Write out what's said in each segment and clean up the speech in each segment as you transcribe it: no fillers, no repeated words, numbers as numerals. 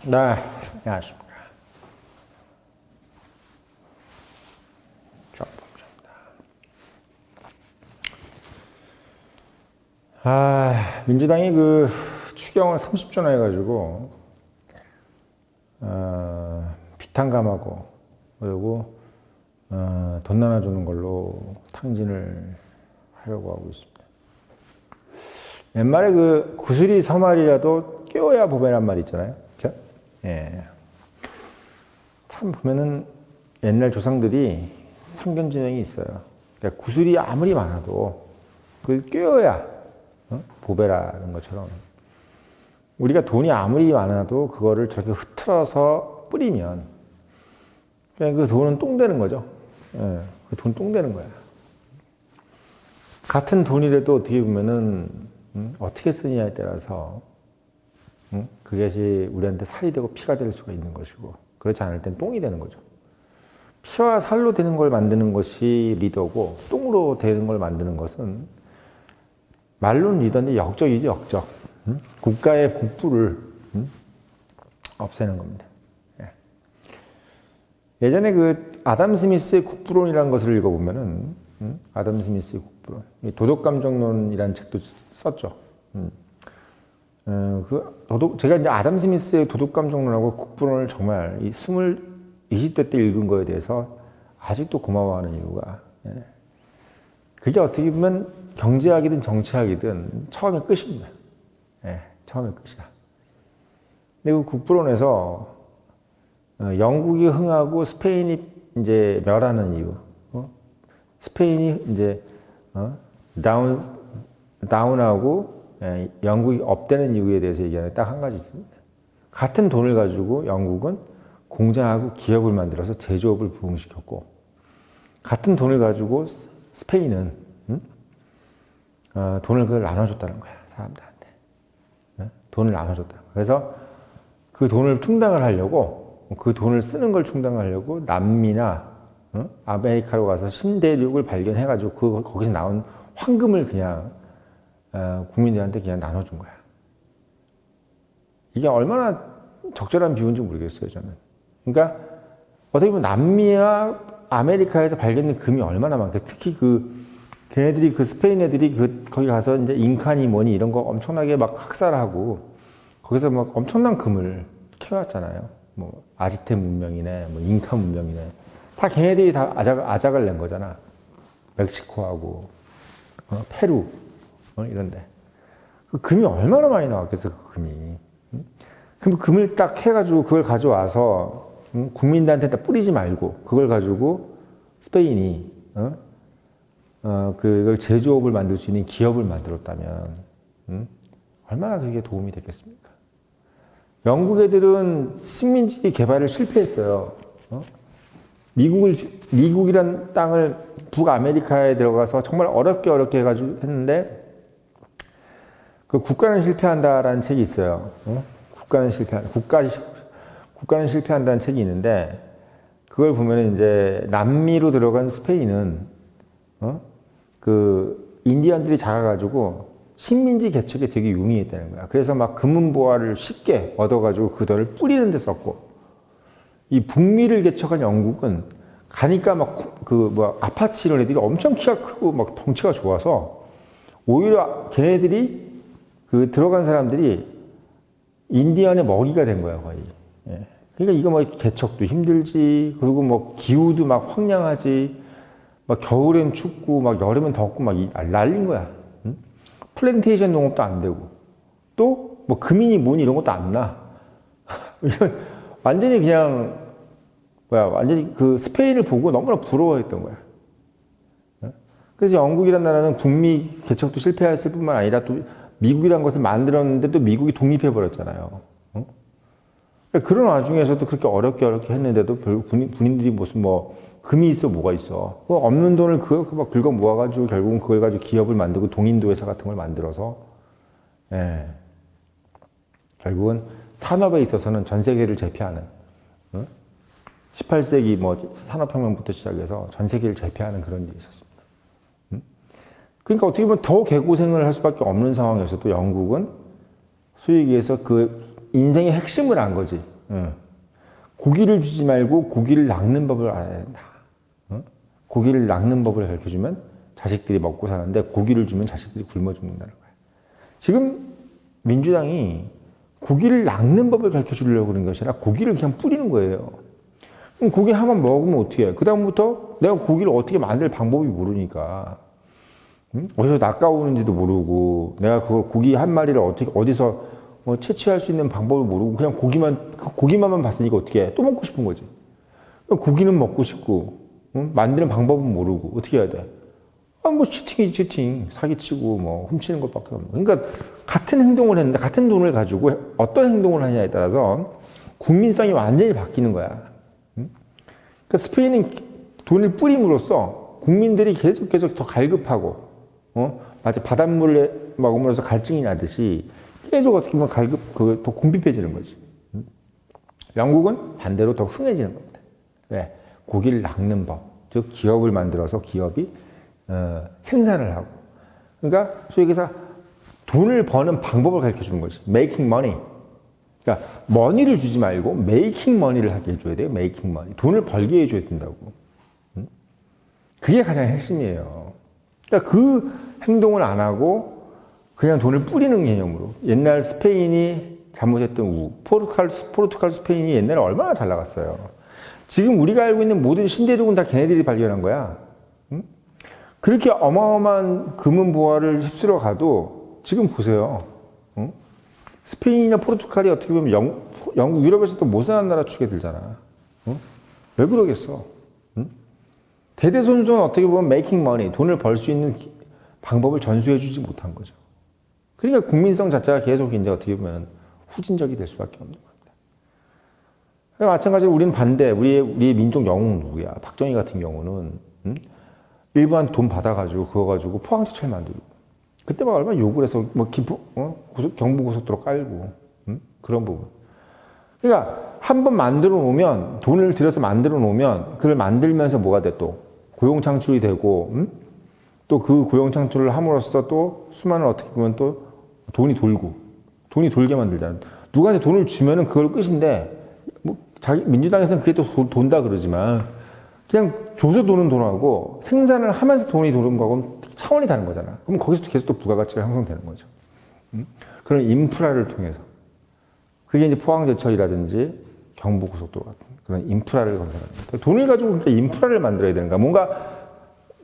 네, 안녕하십니까. 민주당이 그 추경을 30조나 해가지고, 비탄감하고, 그리고, 돈 나눠주는 걸로 탕진을 하려고 하고 있습니다. 옛말에 그 구슬이 서말이라도 깨워야 보배란 말이 있잖아요. 그쵸? 예. 참 보면은 옛날 조상들이 상견지명이 있어요. 그러니까 구슬이 아무리 많아도 그걸 깨워야 보배라는 것처럼 우리가 돈이 아무리 많아도 그거를 저렇게 흐트러서 뿌리면 그냥 그 돈은 똥 되는 거죠. 예. 그 돈 똥 되는 거야. 같은 돈이라도 어떻게 보면은 어떻게 쓰느냐에 따라서 그것이 우리한테 살이 되고 피가 될 수가 있는 것이고 그렇지 않을 땐 똥이 되는 거죠. 피와 살로 되는 걸 만드는 것이 리더고 똥으로 되는 걸 만드는 것은 말로는 리더인데 역적이죠, 역적. 국가의 국부를 없애는 겁니다. 예전에 그 아담 스미스의 국부론이라는 것을 읽어보면은 아담 스미스의 국부론, 도덕감정론이라는 책도 썼죠. 제가 이제 아담 스미스의 도덕감정론하고 국부론을 정말 20대 때 읽은 거에 대해서 아직도 고마워하는 이유가, 그게 어떻게 보면 경제학이든 정치학이든 처음에 끝입니다. 처음에 끝이야. 근데 그 국부론에서 영국이 흥하고 스페인이 이제 멸하는 이유, 스페인이 이제 다운하고 영국이 업되는 이유에 대해서 얘기하는 딱 한 가지 있습니다. 같은 돈을 가지고 영국은 공장하고 기업을 만들어서 제조업을 부흥시켰고 같은 돈을 가지고 스페인은 돈을 그걸 나눠줬다는 거야, 사람들한테. 돈을 나눠줬다는 거야. 그래서 그 돈을 충당을 하려고, 그 돈을 쓰는 걸 충당하려고 남미나 아메리카로 가서 신대륙을 발견해가지고 거기서 나온 황금을 그냥 국민들한테 그냥 나눠준 거야. 이게 얼마나 적절한 비유인지 모르겠어요, 저는. 그러니까 어떻게 보면 남미와 아메리카에서 발견된 금이 얼마나 많게, 특히 걔네들이 스페인 애들이 거기 가서 이제 잉카니 뭐니 이런 거 엄청나게 막 학살하고 거기서 막 엄청난 금을 캐왔잖아요. 뭐 아즈텍 문명이네, 뭐 잉카 문명이네. 다 걔네들이 다 아작을 낸 거잖아. 멕시코하고 페루 이런데 그 금이 얼마나 많이 나왔겠어, 그 금이. 그럼 금을 딱 해가지고 그걸 가져와서 국민들한테 다 뿌리지 말고 그걸 가지고 스페인이 그걸 제조업을 만들 수 있는 기업을 만들었다면 얼마나 그게 도움이 됐겠습니까? 영국 애들은 식민지 개발을 실패했어요. 미국이란 땅을 북아메리카에 들어가서 정말 어렵게 해가지고 했는데 그 국가는 실패한다라는 책이 있어요. 국가는 실패한다는 책이 있는데 그걸 보면 이제 남미로 들어간 스페인은 그 인디언들이 작아가지고 식민지 개척에 되게 용이했다는 거야. 그래서 막 금은보화를 쉽게 얻어가지고 그 돈을 뿌리는 데 썼고, 이 북미를 개척한 영국은 가니까 아파치 이런 애들이 엄청 키가 크고 막 덩치가 좋아서 오히려 걔네들이 들어간 사람들이 인디언의 먹이가 된 거야, 거의. 그러니까 이거 뭐 개척도 힘들지, 그리고 뭐 기후도 막 황량하지, 막 겨울엔 춥고, 막 여름엔 덥고, 막 난린 거야. 플랜테이션 농업도 안 되고, 또 뭐 금이니 뭐니 이런 것도 안 나. 이건 완전히 그냥, 완전히 스페인을 보고 너무나 부러워했던 거야. 그래서 영국이라는 나라는 북미 개척도 실패했을 뿐만 아니라 또 미국이라는 것을 만들었는데 또 미국이 독립해버렸잖아요. 그런 와중에서도 그렇게 어렵게 했는데도 결국 군인들이 무슨 금이 있어 뭐가 있어. 없는 돈을 막 긁어 모아가지고 결국은 그걸 가지고 기업을 만들고 동인도 회사 같은 걸 만들어서 결국은 산업에 있어서는 전 세계를 제패하는 18세기 산업혁명부터 시작해서 전 세계를 제패하는 그런 일이 있었습니다. 그러니까 어떻게 보면 더 개고생을 할 수밖에 없는 상황에서도 영국은 소위 얘기해서 그 인생의 핵심을 안 거지. 고기를 주지 말고 고기를 낚는 법을 알아야 된다. 고기를 낚는 법을 가르쳐주면 자식들이 먹고 사는데 고기를 주면 자식들이 굶어 죽는다는 거야. 지금 민주당이 고기를 낚는 법을 가르쳐 주려고 그런 것이 아니라 고기를 그냥 뿌리는 거예요. 그럼 고기 한번 먹으면 어떻게 해? 그 다음부터 내가 고기를 어떻게 만들 방법이 모르니까 어디서 낚아오는지도 모르고 내가 그 고기 한 마리를 어떻게 어디서 채취할 수 있는 방법을 모르고 그냥 고기만 봤으니까 어떻게 해? 또 먹고 싶은 거지. 고기는 먹고 싶고 만드는 방법은 모르고 어떻게 해야 돼? 뭐 치팅이지 치팅, 사기치고 뭐 훔치는 것밖에 없는. 그러니까 같은 행동을 했는데 같은 돈을 가지고 어떤 행동을 하냐에 따라서 국민성이 완전히 바뀌는 거야. 그러니까 스페인은 돈을 뿌림으로써 국민들이 계속 더 갈급하고, 마치 바닷물을 먹으면서 갈증이 나듯이 계속 어떻게 보면 더 궁핍해지는 거지. 영국은 반대로 더 흥해지는 겁니다. 왜? 고기를 낚는 법, 즉 기업을 만들어서 기업이 생산을 하고, 그러니까 소위 얘기해서 돈을 버는 방법을 가르쳐 주는 거지. making money. 그러니까 머니를 주지 말고 making money를 하게 해줘야 돼요. making money. 돈을 벌게 해줘야 된다고. 그게 가장 핵심이에요. 그러니까 그 행동을 안 하고 그냥 돈을 뿌리는 개념으로. 옛날 스페인이 잘못했던 포르투갈 스페인이 옛날에 얼마나 잘 나갔어요. 지금 우리가 알고 있는 모든 신대륙은 다 걔네들이 발견한 거야. 그렇게 어마어마한 금은보화를 휩쓸어 가도 지금 보세요. 스페인이나 포르투갈이 어떻게 보면 영국, 유럽에서도 못 사는 나라 축에 들잖아. 왜 그러겠어? 대대손손 어떻게 보면 making money, 돈을 벌 수 있는 방법을 전수해 주지 못한 거죠. 그러니까 국민성 자체가 계속 이제 어떻게 보면 후진적이 될 수밖에 없는 겁니다. 마찬가지로 우리는 반대, 우리의 민족 영웅은 누구야? 박정희 같은 경우는, 일반 돈 받아가지고, 그거 가지고 포항제철 만들고. 그때 막 얼마나 욕을 해서, 경부고속도로 깔고, 그런 부분. 그러니까, 한 번 만들어 놓으면, 돈을 들여서 만들어 놓으면, 그걸 만들면서 뭐가 돼 또? 고용 창출이 되고, 또 그 고용 창출을 함으로써 또 수많은 어떻게 보면 또 돈이 돌게 만들잖아요. 누구한테 돈을 주면은 그걸 끝인데, 민주당에서는 그게 또 돈다 그러지만, 그냥 줘서 도는 돈하고 생산을 하면서 돈이 도는 거하고는 차원이 다른 거잖아. 그럼 거기서 계속 또 부가가치가 형성되는 거죠. 그런 인프라를 통해서. 그게 이제 포항제철이라든지 경부고속도로 같은 그런 인프라를 건설하는 거예요. 돈을 가지고 그러니까 인프라를 만들어야 되는 거야. 뭔가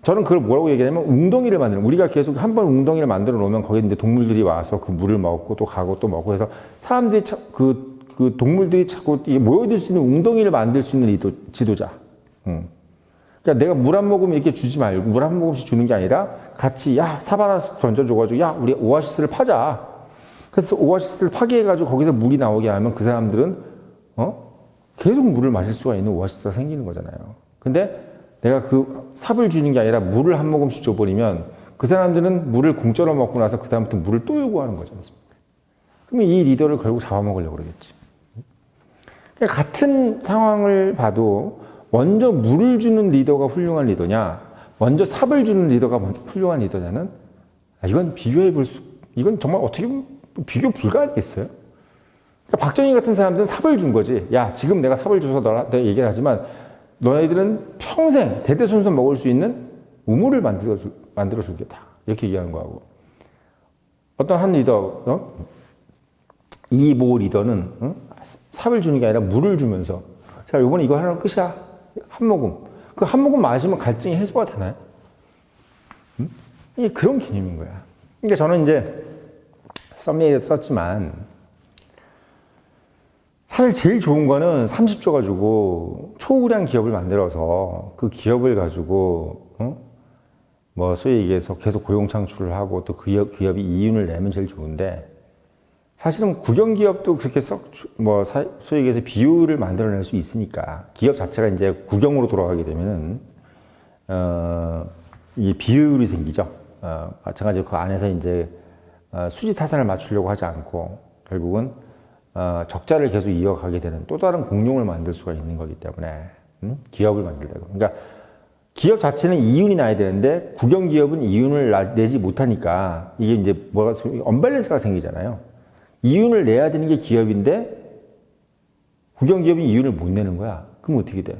저는 그걸 뭐라고 얘기하냐면 웅덩이를 만드는, 우리가 계속 한 번 웅덩이를 만들어 놓으면 거기에 이제 동물들이 와서 그 물을 먹고 또 가고 또 먹고 해서 사람들이 그 동물들이 자꾸 모여들 수 있는 웅덩이를 만들 수 있는 지도자. 그러니까 내가 물 한 모금 이렇게 주지 말고 물 한 모금씩 주는 게 아니라 같이 사바나스 던져줘가지고 우리 오아시스를 파자. 그래서 오아시스를 파괴해가지고 거기서 물이 나오게 하면 그 사람들은 계속 물을 마실 수가 있는 오아시스가 생기는 거잖아요. 근데 내가 그 삽을 주는 게 아니라 물을 한 모금씩 줘버리면 그 사람들은 물을 공짜로 먹고 나서 그 다음부터 물을 또 요구하는 거지 않습니까? 그러면 이 리더를 결국 잡아먹으려고 그러겠지. 그러니까 같은 상황을 봐도 먼저 물을 주는 리더가 훌륭한 리더냐, 먼저 삽을 주는 리더가 훌륭한 리더냐는 이건 이건 정말 어떻게 보면 비교 불가하겠어요? 그러니까 박정희 같은 사람들은 삽을 준 거지. 지금 내가 삽을 줘서 내가 얘기를 하지만 너희들은 평생 대대손손 먹을 수 있는 우물을 만들어 주겠다. 이렇게 얘기하는 거하고. 어떤 한 리더, 이모 리더는 삽을 주는 게 아니라 물을 주면서 자, 요번에 이거 하나는 끝이야. 한 모금. 그 한 모금 마시면 갈증이 해소가 되나요? 이게 그런 개념인 거야. 그러니까 저는 이제 썸네일에도 썼지만 사실 제일 좋은 거는 30조 가지고 초우량 기업을 만들어서 그 기업을 가지고 소위 얘기해서 계속 고용 창출을 하고 또 그 기업이 이윤을 내면 제일 좋은데 사실은 국영기업도 그렇게 소위 얘기해서 비율을 만들어낼 수 있으니까 기업 자체가 이제 국영으로 돌아가게 되면은 이 비율이 생기죠. 마찬가지로 그 안에서 이제 수지 타산을 맞추려고 하지 않고 결국은 적자를 계속 이어가게 되는 또 다른 공룡을 만들 수가 있는 거기 때문에 기업을 만들다가 그러니까 기업 자체는 이윤이 나야 되는데 국영기업은 이윤을 내지 못하니까 이게 이제 뭐가, 언밸런스가 생기잖아요. 이윤을 내야 되는 게 기업인데 국영기업이 이윤을 못 내는 거야. 그럼 어떻게 돼?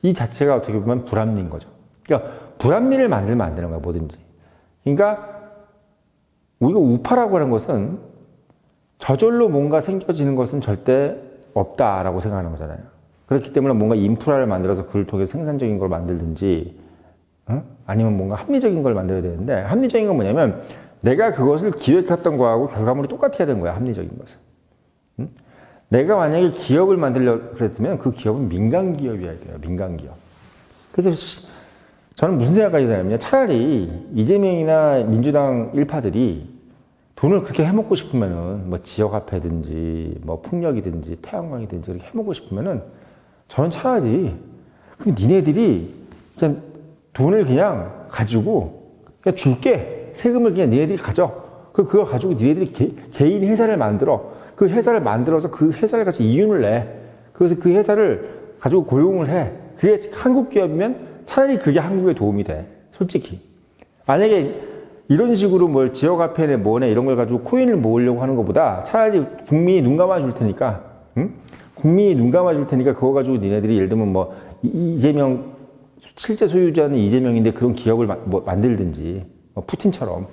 이 자체가 어떻게 보면 불합리인 거죠. 그러니까 불합리를 만들면 안 되는 거야, 뭐든지. 그러니까 우리가 우파라고 하는 것은 저절로 뭔가 생겨지는 것은 절대 없다라고 생각하는 거잖아요. 그렇기 때문에 뭔가 인프라를 만들어서 그걸 통해 생산적인 걸 만들든지, 아니면 뭔가 합리적인 걸 만들어야 되는데, 합리적인 건 뭐냐면 내가 그것을 기획했던 거하고 결과물이 똑같아야 되는 거야, 합리적인 것은. 내가 만약에 기업을 만들려고 그랬으면 그 기업은 민간 기업이어야 돼요, 민간 기업. 그래서 저는 무슨 생각까지 드냐면 차라리 이재명이나 민주당 일파들이 돈을 그렇게 해먹고 싶으면은 뭐 지역화폐든지 뭐 풍력이든지 태양광이든지 그렇게 해먹고 싶으면은 저는 차라리 그럼 니네들이 그냥 돈을 그냥 가지고 그냥 줄게, 세금을 그냥 니네들이 가져. 그걸 가지고 니네들이 개인 회사를 만들어. 그 회사를 만들어서 그 회사를 가지고 이윤을 내. 그래서 그 회사를 가지고 고용을 해. 그게 한국 기업이면 차라리 그게 한국에 도움이 돼. 솔직히. 만약에 이런 식으로 뭘 지역화폐네 뭐네 이런 걸 가지고 코인을 모으려고 하는 것보다 차라리 국민이 눈 감아 줄 테니까, 국민이 눈 감아 줄 테니까 그거 가지고 니네들이 예를 들면 뭐 이재명, 실제 소유자는 이재명인데 그런 기업을 만들든지, 뭐 푸틴처럼.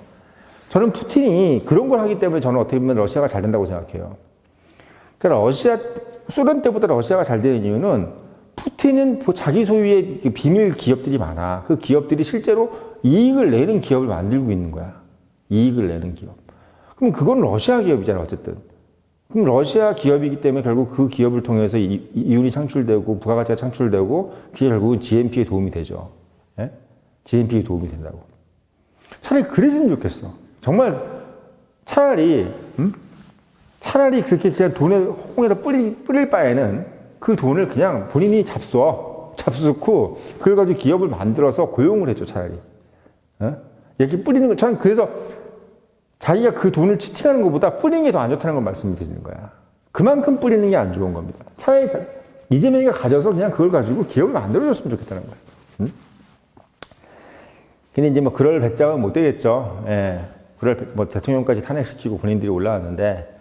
저는 푸틴이 그런 걸 하기 때문에 저는 어떻게 보면 러시아가 잘 된다고 생각해요. 그러니까 소련 때보다 러시아가 잘 되는 이유는 푸틴은 자기 소유의 비밀 기업들이 많아. 그 기업들이 실제로 이익을 내는 기업을 만들고 있는 거야. 이익을 내는 기업. 그럼 그건 러시아 기업이잖아, 어쨌든. 그럼 러시아 기업이기 때문에 결국 그 기업을 통해서 이윤이 창출되고 부가가치가 창출되고 그게 결국은 GNP에 도움이 되죠. 예? GNP에 도움이 된다고. 차라리 그랬으면 좋겠어. 정말 차라리 그렇게 그냥 돈을 홍에다 뿌릴 바에는 그 돈을 그냥 본인이 잡수고 그걸 가지고 기업을 만들어서 고용을 해줘, 차라리. 이렇게 뿌리는 거, 저는 그래서 자기가 그 돈을 치팅하는 것보다 뿌리는 게 더 안 좋다는 걸 말씀드리는 거야. 그만큼 뿌리는 게 안 좋은 겁니다. 차라리 이재명이가 가져서 그냥 그걸 가지고 기업을 만들어줬으면 좋겠다는 거야. 근데 이제 뭐 그럴 배짱은 못 되겠죠. 예. 뭐 대통령까지 탄핵시키고 본인들이 올라왔는데,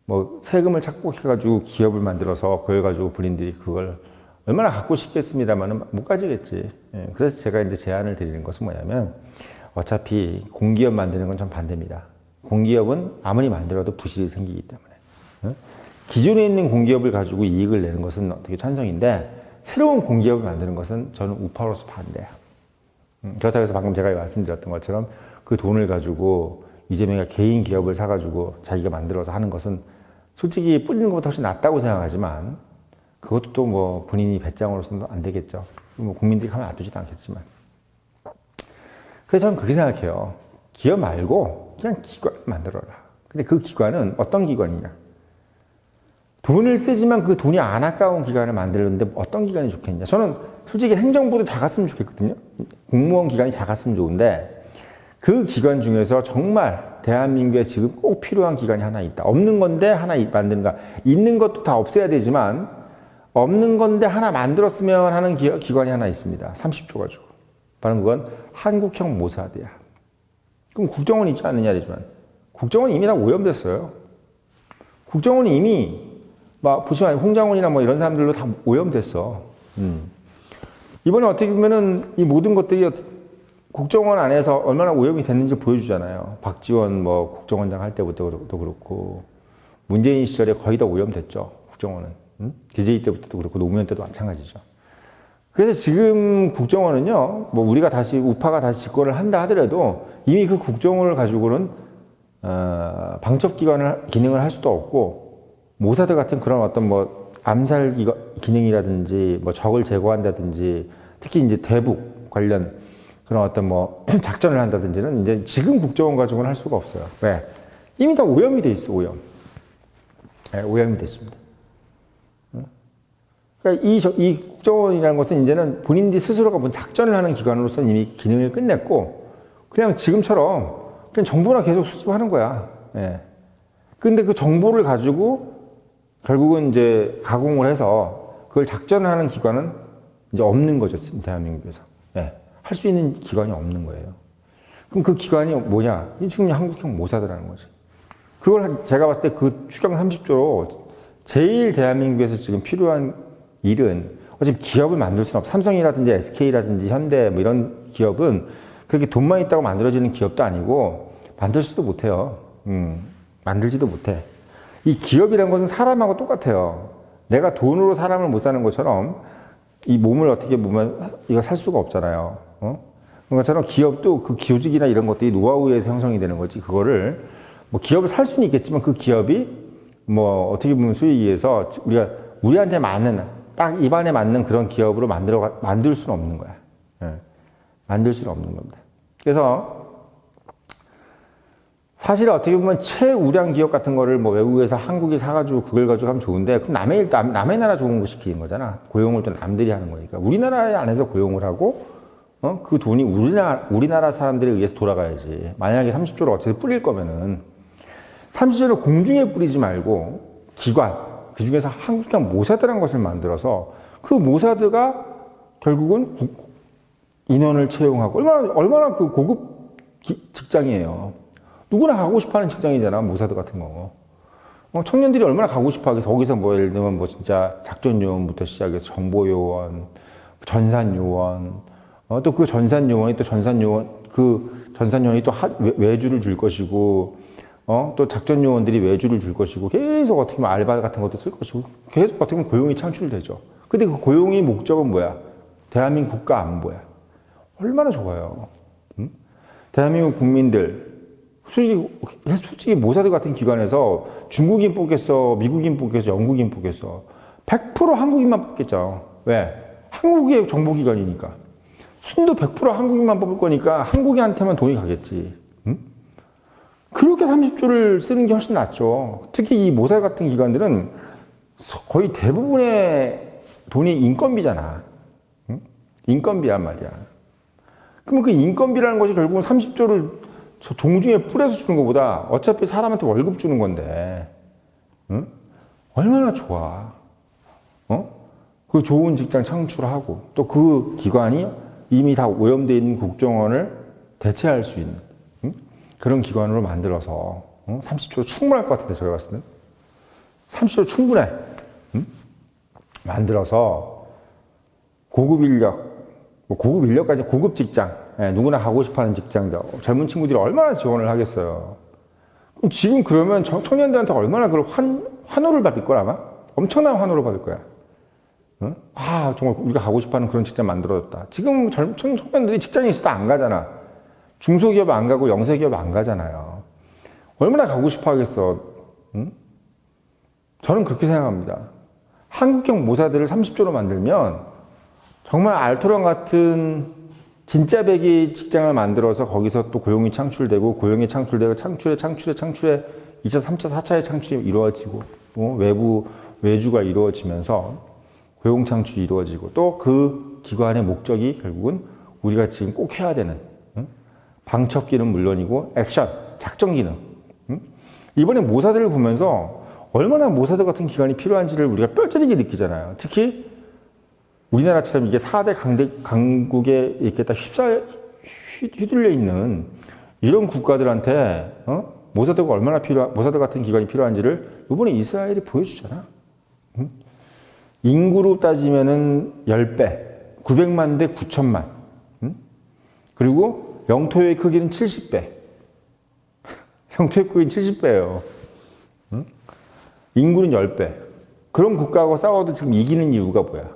뭐 세금을 착복해가지고 기업을 만들어서 그걸 가지고 본인들이 그걸 얼마나 갖고 싶겠습니다만은 못 가지겠지. 예. 그래서 제가 이제 제안을 드리는 것은 뭐냐면 어차피 공기업 만드는 건 전 반대입니다. 공기업은 아무리 만들어도 부실이 생기기 때문에. 기존에 있는 공기업을 가지고 이익을 내는 것은 어떻게 찬성인데 새로운 공기업을 만드는 것은 저는 우파로서 반대야. 그렇다고 해서 방금 제가 말씀드렸던 것처럼 그 돈을 가지고 이재명이 개인 기업을 사가지고 자기가 만들어서 하는 것은 솔직히 뿌리는 것보다 훨씬 낫다고 생각하지만 그것도 또 뭐 본인이 배짱으로서는 안 되겠죠. 뭐 국민들이 가만 놔두지도 않겠지만. 그래서 저는 그렇게 생각해요. 기업 말고 그냥 기관을 만들어라. 근데 그 기관은 어떤 기관이냐? 돈을 쓰지만 그 돈이 안 아까운 기관을 만들었는데 어떤 기관이 좋겠냐? 저는 솔직히 행정부도 작았으면 좋겠거든요. 공무원 기관이 작았으면 좋은데 그 기관 중에서 정말 대한민국에 지금 꼭 필요한 기관이 하나 있다. 없는 건데 하나 만드는가. 있는 것도 다 없애야 되지만 없는 건데 하나 만들었으면 하는 기관이 하나 있습니다. 30조 가지고. 바로 그건 한국형 모사드야. 그럼 국정원 있지 않느냐 이러지만 국정원이 이미 다 오염됐어요. 국정원이 이미 막 보시면 홍장원이나 뭐 이런 사람들로 다 오염됐어. 이번에 어떻게 보면은 이 모든 것들이 국정원 안에서 얼마나 오염이 됐는지 보여주잖아요. 박지원 뭐 국정원장 할 때부터도 그렇고 문재인 시절에 거의 다 오염됐죠. 국정원은. DJ 때부터도 그렇고 노무현 때도 마찬가지죠. 그래서 지금 국정원은요, 뭐 우리가 다시 우파가 다시 집권을 한다 하더라도 이미 그 국정원을 가지고는 방첩 기능을 할 수도 없고 모사드 같은 그런 어떤 뭐 암살 기능이라든지 뭐 적을 제거한다든지 특히 이제 대북 관련 그런 어떤 뭐 작전을 한다든지는 이제 지금 국정원 가지고는 할 수가 없어요. 왜? 이미 다 오염이 돼 있어, 오염. 네, 오염이 됐습니다. 그러니까 이 국정원이라는 것은 이제는 본인들이 스스로가 뭔 작전을 하는 기관으로서는 이미 기능을 끝냈고, 그냥 지금처럼 그냥 정보나 계속 수집하는 거야. 예. 근데 그 정보를 가지고 결국은 이제 가공을 해서 그걸 작전을 하는 기관은 이제 없는 거죠, 대한민국에서. 예. 할 수 있는 기관이 없는 거예요. 그럼 그 기관이 뭐냐? 지금 한국형 모사드라는 거지. 그걸 제가 봤을 때 그 추경 30조로 제일 대한민국에서 지금 필요한 일은 어차피 기업을 만들 수는 없어. 삼성이라든지 SK라든지 현대 뭐 이런 기업은 그렇게 돈만 있다고 만들어지는 기업도 아니고 만들 수도 못해요. 만들지도 못해. 이 기업이라는 것은 사람하고 똑같아요. 내가 돈으로 사람을 못 사는 것처럼 이 몸을 어떻게 보면 이거 살 수가 없잖아요. 그런 것처럼 기업도 그 조직이나 이런 것들이 노하우에서 형성이 되는 거지. 그거를 뭐 기업을 살 수는 있겠지만 그 기업이 뭐 어떻게 보면 소위 얘기해서 우리한테 맞는 딱 입안에 맞는 그런 기업으로 만들 수는 없는 거야. 만들 수는 없는 겁니다. 그래서 사실 어떻게 보면 최우량 기업 같은 거를 뭐 외국에서 한국이 사가지고 그걸 가지고 하면 좋은데 그럼 남의 나라 좋은 거 시키는 거잖아. 고용을 또 남들이 하는 거니까. 우리나라 안에서 고용을 하고 그 돈이 우리나라 사람들에 의해서 돌아가야지. 만약에 30조를 어차피 뿌릴 거면은 30조를 공중에 뿌리지 말고 기관 그 중에서 한국형 모사드라는 것을 만들어서 그 모사드가 결국은 인원을 채용하고 얼마나 그 고급 직장이에요. 누구나 가고 싶어 하는 직장이잖아, 모사드 같은 거. 청년들이 얼마나 가고 싶어 하겠어. 거기서 뭐 예를 들면 뭐 진짜 작전요원부터 시작해서 정보요원, 전산요원, 또 그 전산요원이 또 외주를 줄 것이고, 또 작전 요원들이 외주를 줄 것이고 계속 어떻게 보면 알바 같은 것도 쓸 것이고 계속 어떻게 보면 고용이 창출되죠. 근데 그 고용의 목적은 뭐야? 대한민국 국가 안보야. 얼마나 좋아요. 응? 대한민국 국민들 솔직히 모사드 같은 기관에서 중국인 뽑겠어, 미국인 뽑겠어, 영국인 뽑겠어. 100% 한국인만 뽑겠죠. 왜? 한국의 정보기관이니까. 순도 100% 한국인만 뽑을 거니까 한국인한테만 돈이 가겠지. 응? 그렇게 30조를 쓰는 게 훨씬 낫죠. 특히 이 모사드 같은 기관들은 거의 대부분의 돈이 인건비잖아. 응? 인건비란 말이야. 그러면 그 인건비라는 것이 결국은 30조를 종중에 뿌려서 주는 것보다 어차피 사람한테 월급 주는 건데, 응? 얼마나 좋아. 그 좋은 직장 창출하고 또 그 기관이 이미 다 오염되어 있는 국정원을 대체할 수 있는 그런 기관으로 만들어서 30조 충분할 것 같은데 제가 봤을 때는 30조 충분해. 만들어서 고급 인력, 뭐 고급 인력까지 고급 직장, 누구나 가고 싶어하는 직장들 젊은 친구들이 얼마나 지원을 하겠어요. 그럼 지금 그러면 청년들한테 얼마나 그런 환호를 받을 거야 아마? 엄청난 환호를 받을 거야. 응? 아 정말 우리가 가고 싶어하는 그런 직장 만들어졌다. 지금 청년들이 직장에 있어도 안 가잖아. 중소기업 안 가고 영세기업 안 가잖아요. 얼마나 가고 싶어 하겠어. 응? 저는 그렇게 생각합니다. 한국형 모사들을 30조로 만들면 정말 알토란 같은 진짜 배기 직장을 만들어서 거기서 또 고용이 창출되고 창출에 2차, 3차, 4차의 창출이 이루어지고 외주가 이루어지면서 고용 창출이 이루어지고 또 그 기관의 목적이 결국은 우리가 지금 꼭 해야 되는 방첩기는 물론이고 액션, 작전 기능. 이번에 모사드를 보면서 얼마나 모사드 같은 기관이 필요한지를 우리가 뼈저리게 느끼잖아요. 특히 우리나라처럼 이게 4대 강국에 이렇게 딱 휘둘려 있는 이런 국가들한테 모사드 같은 기관이 필요한지를 이번에 이스라엘이 보여주잖아. 인구로 따지면은 10배, 900만 대 9천만. 그리고 영토의 크기는 70배. 영토의 크기는 70배예요. 인구는 10배. 그런 국가하고 싸워도 지금 이기는 이유가 뭐야?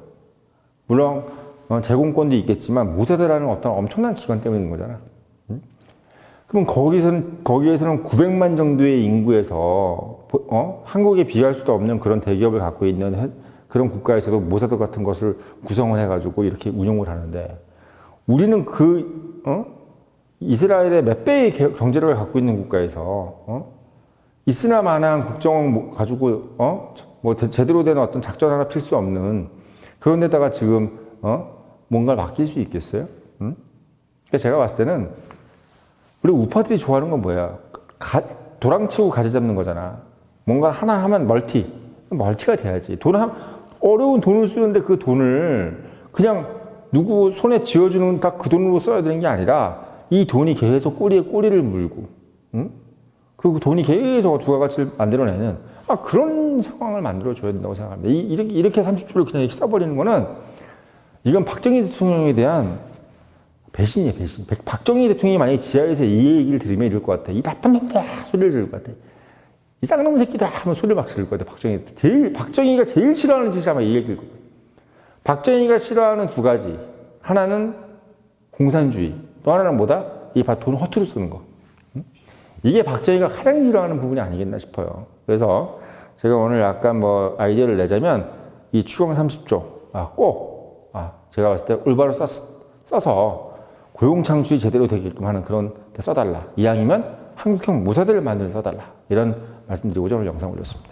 물론 제공권도 있겠지만 모사드라는 어떤 엄청난 기관 때문인 거잖아. 그럼 거기에서는 900만 정도의 인구에서 한국에 비할 수도 없는 그런 대기업을 갖고 있는 그런 국가에서도 모사드 같은 것을 구성을 해가지고 이렇게 운용을 하는데 우리는 이스라엘의 몇 배의 경제력을 갖고 있는 국가에서 이스라만한 국정원 가지고 뭐 제대로 된 어떤 작전 하나 필 수 없는 그런 데다가 지금 뭔가를 맡길 수 있겠어요? 그러니까 제가 봤을 때는 우리 우파들이 좋아하는 건 뭐야? 도랑치고 가지 잡는 거잖아. 뭔가 하나 하면 멀티가 돼야지. 어려운 돈을 쓰는데 그 돈을 그냥 누구 손에 쥐어주는 딱 그 돈으로 써야 되는 게 아니라 이 돈이 계속 꼬리에 꼬리를 물고, 그 돈이 계속 부가가치를 만들어내는 그런 상황을 만들어줘야 된다고 생각합니다. 이렇게 30조를 그냥 이렇게 써버리는 거는 이건 박정희 대통령에 대한 배신이에요, 배신. 박정희 대통령이 만약에 지하에서 이 얘기를 들으면 이럴 것 같아. 이 나쁜 놈들아! 소리를 들을 것 같아. 이 쌍놈 새끼들아! 하면 소리를 막 지를 것 같아, 박정희가 제일 싫어하는 짓이 아마 이 얘기일 거예요. 박정희가 싫어하는 두 가지. 하나는 공산주의. 또 하나는 뭐다? 돈 허투루 쓰는 거. 이게 박정희가 가장 싫어하는 부분이 아니겠나 싶어요. 그래서 제가 오늘 약간 아이디어를 내자면 이 추경 30조, 제가 봤을 때 올바로 써서 고용 창출이 제대로 되게끔 하는 그런 데 써달라. 이왕이면 한국형 모사들을 만들어 써달라. 이런 말씀드리고자 오늘 영상 올렸습니다.